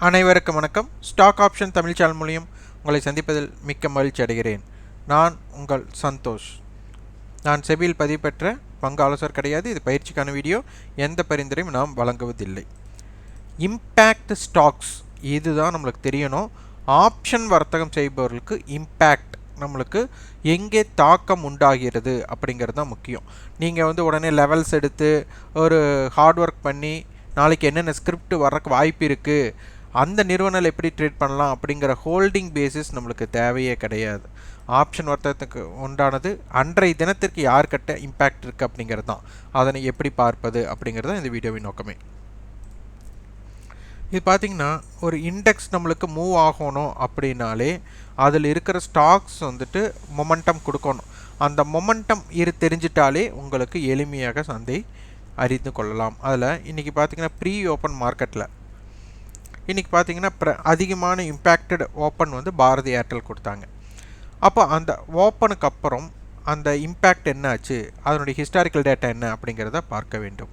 அனைவருக்கும் வணக்கம். Stock option Tamil channel மூலியம் உங்களை சந்திப்பதில் மிக்க மகிழ்ச்சி அடைகிறேன். நான் உங்கள் சந்தோஷ். நான் செபியில் பதிவு பெற்ற பங்கு ஆலோசகர் கிடையாது. இது பயிற்சிக்கான வீடியோ. எந்த பரிந்துரையும் நாம் வழங்குவதில்லை. இம்பேக்ட் ஸ்டாக்ஸ் இதுதான் நம்மளுக்கு தெரியணும். ஆப்ஷன் வர்த்தகம் செய்பவர்களுக்கு இம்பேக்ட் நம்மளுக்கு எங்கே தாக்கம் உண்டாகிறது அப்படிங்கிறது தான் முக்கியம். நீங்கள் உடனே லெவல்ஸ் எடுத்து ஒரு ஹார்ட் ஒர்க் பண்ணி நாளைக்கு என்னென்ன ஸ்கிரிப்ட் வர்றக்கு வாய்ப்பு இருக்குது, அந்த நிறுவனம் எப்படி ட்ரேட் பண்ணலாம் அப்படிங்கிற ஹோல்டிங் பேசிஸ் நம்மளுக்கு தேவையே கிடையாது. ஆப்ஷன் வர்த்தகத்துக்கு உண்டானது அன்றைய தினத்திற்கு யார்கிட்ட இம்பேக்ட் இருக்குது அப்படிங்கிறது தான். அதனை எப்படி பார்ப்பது அப்படிங்கிறது தான் இந்த வீடியோவின் நோக்கமே. இது பார்த்திங்கன்னா ஒரு இண்டெக்ஸ் நம்மளுக்கு மூவ் ஆகணும் அப்படின்னாலே அதில் இருக்கிற ஸ்டாக்ஸ் மொமெண்டம் கொடுக்கணும். அந்த மொமெண்டம் தெரிஞ்சிட்டாலே உங்களுக்கு எளிமையாக சந்தை அறிந்து கொள்ளலாம். அதில் இன்றைக்கி பார்த்திங்கன்னா ப்ரீ ஓப்பன் மார்க்கெட்டில் இன்றைக்கி பார்த்திங்கன்னா அதிகமான இம்பேக்டட் ஓப்பன் பாரதி ஏர்டெல் கொடுத்தாங்க. அப்போ அந்த ஓப்பனுக்கு அப்புறம் அந்த இம்பேக்ட் என்ன ஆச்சு, அதனுடைய ஹிஸ்டாரிக்கல் டேட்டா என்ன அப்படிங்கிறத பார்க்க வேண்டும்.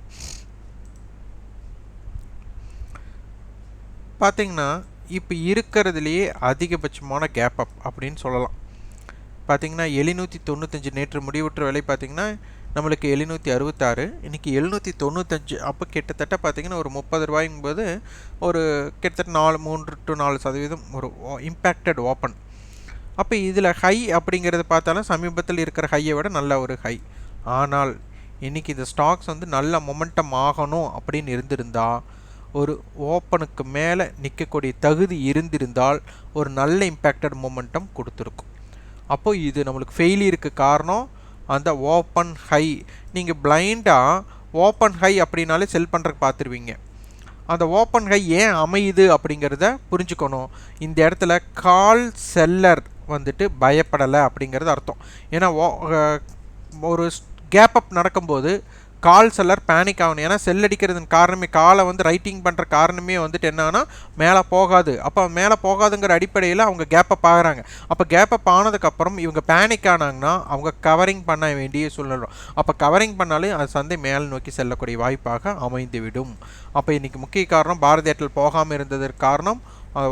பார்த்திங்கன்னா இப்போ இருக்கிறதுலையே அதிகபட்சமான கேப் அப் அப்படின்னு சொல்லலாம். பார்த்திங்கன்னா 795 நேற்று முடிவுற்ற விலை பார்த்திங்கன்னா நம்மளுக்கு 766, இன்றைக்கி 795. அப்போ கிட்டத்தட்ட பார்த்திங்கன்னா ஒரு 30 ரூபாய்ங்கும்போது ஒரு கிட்டத்தட்ட 3 to 4% ஒரு இம்பேக்டட் ஓப்பன். அப்போ இதில் ஹை அப்படிங்கிறது பார்த்தாலும் சமீபத்தில் இருக்கிற ஹையை விட நல்ல ஒரு ஹை. ஆனால் இன்றைக்கி இந்த ஸ்டாக்ஸ் நல்ல மொமெண்டம் ஆகணும் அப்படின்னு இருந்திருந்தால், ஒரு ஓப்பனுக்கு மேலே நிற்கக்கூடிய தகுதி இருந்திருந்தால் ஒரு நல்ல இம்பேக்டட் மொமெண்டம் கொடுத்துருக்கும். அப்போது இது நம்மளுக்கு ஃபெயிலியருக்கு காரணம் அந்த ஓப்பன் ஹை. நீங்கள் பிளைண்டாக ஓப்பன் ஹை அப்படின்னாலே செல் பண்ணுறக்கு பார்த்துருவீங்க. அந்த ஓப்பன் ஹை ஏன் அமையுது அப்படிங்கிறத புரிஞ்சுக்கணும். இந்த இடத்துல கால் செல்லர் பயப்படலை அப்படிங்கிறது அர்த்தம். ஏன்னா ஒரு கேப் அப் நடக்கும்போது கால் செல்லர் பேனிக் ஆகணும். ஏன்னா செல் அடிக்கிறதுன்னு காரணமே காலை ரைட்டிங் பண்ணுற காரணமே என்னன்னா மேலே போகாது. அப்போ மேலே போகாதுங்கிற அடிப்படையில் அவங்க கேப் அப் ஆகிறாங்க. அப்போ கேப் அப் ஆனதுக்கப்புறம் இவங்க பேனிக் ஆனாங்கன்னா அவங்க கவரிங் பண்ண வேண்டிய சூழ்நிலை. அப்போ கவரிங் பண்ணாலே அது சந்தை மேல் நோக்கி செல்லக்கூடிய வாய்ப்பாக அமைந்துவிடும். அப்போ இன்றைக்கி முக்கிய காரணம் பாரதி ஏர்டெல் போகாமல் இருந்ததற்கு காரணம்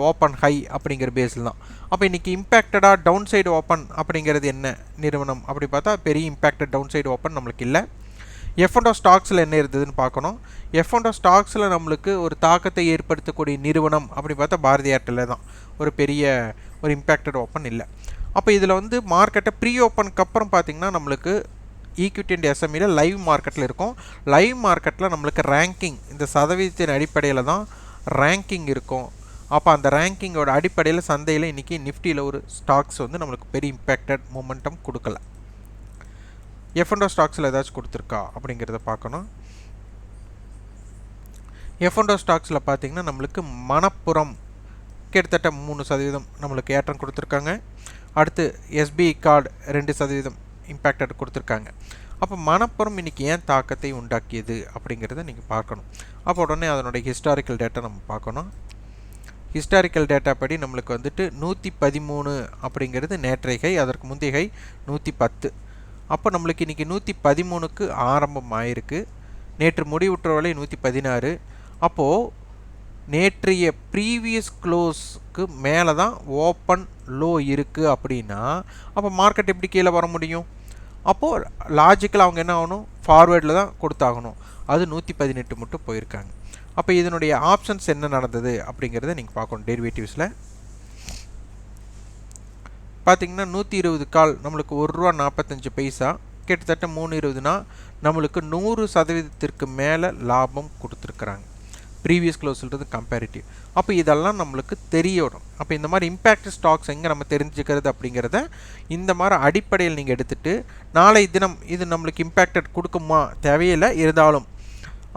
ஓப்பன் ஹை அப்படிங்கிற பேஸில் தான். அப்போ இன்றைக்கி இம்பேக்டடாக டவுன் சைடு ஓப்பன் அப்படிங்கிறது என்ன நிறுவனம் அப்படி பார்த்தா பெரிய இம்பேக்டட் டவுன் சைடு ஓப்பன் நம்மளுக்கு இல்லை. F&O ஸ்டாக்ஸில் என்ன இருந்ததுன்னு பார்க்கணும். F&O ஸ்டாக்ஸில் நம்மளுக்கு ஒரு தாக்கத்தை ஏற்படுத்தக்கூடிய நிறுவனம் அப்படி பார்த்தா பாரதி ஏர்டெல்ல தான் ஒரு பெரிய ஒரு இம்பேக்டட் ஓப்பன் இல்லை. அப்போ இதில் மார்க்கெட்டை ப்ரீ ஓப்பனுக்கு அப்புறம் பார்த்திங்கன்னா நம்மளுக்கு ஈக்விட்டி அண்ட் எஸ்எம்இயில் லைவ் மார்க்கெட்டில் இருக்கும். லைவ் மார்க்கெட்டில் நம்மளுக்கு ரேங்கிங் இந்த சதவீதத்தின் அடிப்படையில் தான் ரேங்கிங் இருக்கும். அப்போ அந்த ரேங்கிங்கோட அடிப்படையில் சந்தையில் இன்றைக்கி நிஃப்டியில் ஒரு ஸ்டாக்ஸ் நம்மளுக்கு பெரிய இம்பேக்டட் மூமெண்டம் கொடுக்கல. F&O ஸ்டாக்ஸில் ஏதாச்சும் கொடுத்துருக்கா அப்படிங்கிறத பார்க்கணும். F&O ஸ்டாக்ஸில் பார்த்திங்கன்னா நம்மளுக்கு மணப்புறம் கிட்டத்தட்ட 3% நம்மளுக்கு ஏற்றம் கொடுத்துருக்காங்க. அடுத்து SBI கார்டு 2% இம்பேக்டட் கொடுத்துருக்காங்க. அப்போ மணப்புறம் இன்றைக்கி ஏன் தாக்கத்தை உண்டாக்கியது அப்படிங்கிறத நீங்கள் பார்க்கணும். அப்போ உடனே அதனுடைய ஹிஸ்டாரிக்கல் டேட்டா நம்ம பார்க்கணும். ஹிஸ்டாரிக்கல் டேட்டா படி நம்மளுக்கு 113 அப்படிங்கிறது நேற்றைய ஹை, அதற்கு முந்தைய ஹை 110. அப்போ நம்மளுக்கு இன்றைக்கி 113க்கு ஆரம்பம் ஆயிருக்கு. நேற்று முடிவுற்ற விலை 116. அப்போது நேற்றைய ப்ரீவியஸ் க்ளோஸ்க்கு மேலே தான் ஓப்பன் லோ இருக்குது அப்படின்னா அப்போ மார்க்கெட் எப்படி கீழே வர முடியும்? அப்போது லாஜிக்கலாக அவங்க என்ன ஆகணும், ஃபார்வேர்டில் தான் கொடுத்தாகணும். அது 118 மட்டும் போயிருக்காங்க. அப்போ இதனுடைய ஆப்ஷன்ஸ் என்ன நடந்தது அப்படிங்கிறத நீங்கள் பார்க்கணும். டெரிவேட்டிவ்ஸில் பார்த்திங்கன்னா 120 கால் நம்மளுக்கு ₹1.45 கிட்டத்தட்ட 3.20னா நம்மளுக்கு 100% மேலே லாபம் கொடுத்துருக்குறாங்க ப்ரீவியஸ் க்ளோஸ்ன்றது கம்பேரிட்டிவ். அப்போ இதெல்லாம் நம்மளுக்கு தெரியணும். அப்போ இந்த மாதிரி இம்பேக்ட் ஸ்டாக்ஸ் எங்கே நம்ம தெரிஞ்சுக்கிறது அப்படிங்கிறத இந்த மாதிரி அடிப்படையில் நீங்கள் எடுத்துகிட்டு நாளை தினம் இது நம்மளுக்கு இம்பேக்டட் கொடுக்குமா தேவையில்லை இருந்தாலும்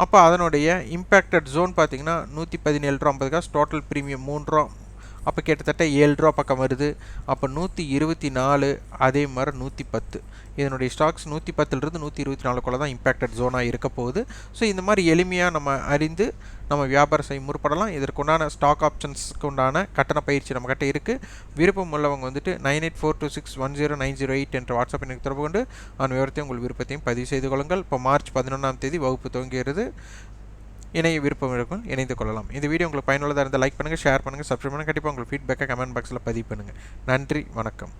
அப்போ அதனுடைய இம்பேக்டட் ஜோன் பார்த்திங்கன்னா 117.50 டோட்டல் ப்ரீமியம் 3 ரூபா. அப்போ கிட்டத்தட்ட 7 ரூபா பக்கம் வருது. அப்போ 124 அதே மாதிரி 110 இதனுடைய ஸ்டாக்ஸ் 110லிருந்து 124க்குள்ளே தான் இம்பேக்டட் ஜோனாக இருக்க போகுது. ஸோ இந்த மாதிரி எளிமையாக நம்ம அறிந்து நம்ம வியாபாரம் செய்ய முற்படலாம். இதற்குண்டான ஸ்டாக் ஆப்ஷன்ஸ்க்கு உண்டான கட்டண பயிற்சி நம்மக்கிட்ட இருக்குது. விருப்பம் உள்ளவங்க 9842610908 என்ற வாட்ஸ்அப் எனக்கு தொடர்பு கொண்டு அந்த விவரத்தையும் உங்கள் விருப்பத்தையும் பதிவு செய்து கொள்ளுங்கள். இப்போ மார்ச் 11ஆம் தேதி வகுப்பு துவங்குகிறது. இணைய விருப்பம் இருக்கும் இணைந்து கொள்ளலாம். இந்த வீடியோ உங்களுக்கு பயனுள்ளதாக இருந்தால் லைக் பண்ணுங்கள், ஷேர் பண்ணுங்கள், சப்ஸ்கிரைப் பண்ணுங்கள். கண்டிப்பாக உங்கள் ஃபீட்பேக்கை கமெண்ட் பாக்ஸில் பதிவு பண்ணுங்கள். நன்றி, வணக்கம்.